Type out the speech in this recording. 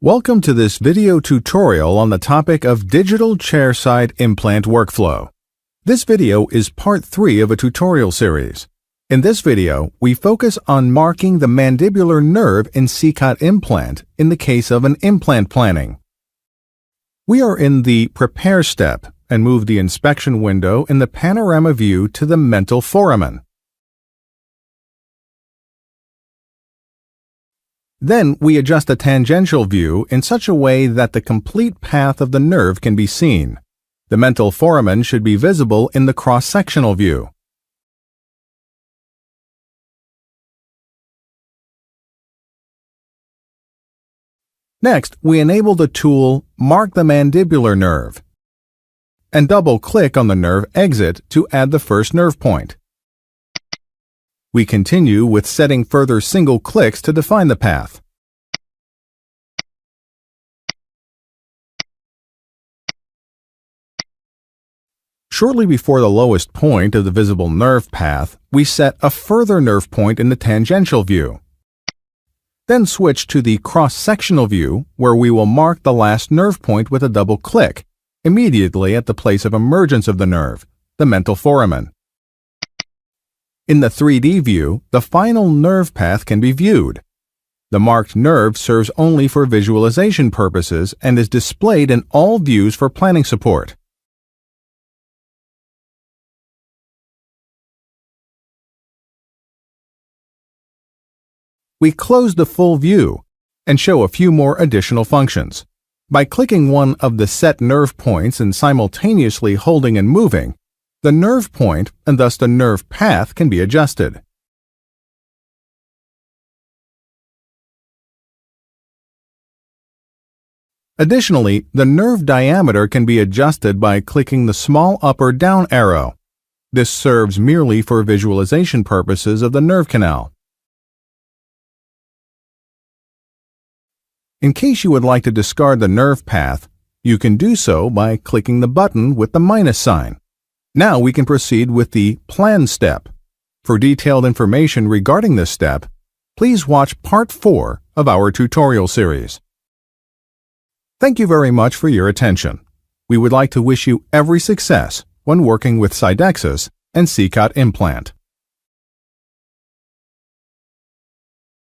Welcome to this video tutorial on the topic of digital chairside implant workflow. This video is part 3 of a tutorial series. In this video, we focus on marking the mandibular nerve in SICAT implant in the case of an implant planning. We are in the Prepare step and move the inspection window in the panorama view to the mental foramen. Then we adjust the tangential view in such a way that the complete path of the nerve can be seen. The mental foramen should be visible in the cross-sectional view. Next, we enable the tool Mark the Mandibular Nerve and double-click on the nerve exit to add the first nerve point. We continue with setting further single clicks to define the path. Shortly before the lowest point of the visible nerve path, we set a further nerve point in the tangential view. Then switch to the cross-sectional view, where we will mark the last nerve point with a double click, immediately at the place of emergence of the nerve, the mental foramen. In the 3D view, the final nerve path can be viewed. The marked nerve serves only for visualization purposes and is displayed in all views for planning support. We close the full view and show a few more additional functions. By clicking one of the set nerve points and simultaneously holding and moving, the nerve point and thus the nerve path can be adjusted. Additionally, the nerve diameter can be adjusted by clicking the small up or down arrow. This serves merely for visualization purposes of the nerve canal. In case you would like to discard the nerve path, you can do so by clicking the button with the minus sign. Now we can proceed with the Plan step. For detailed information regarding this step, please watch Part 4 of our tutorial series. Thank you very much for your attention. We would like to wish you every success when working with Sidexis and SICAT Implant.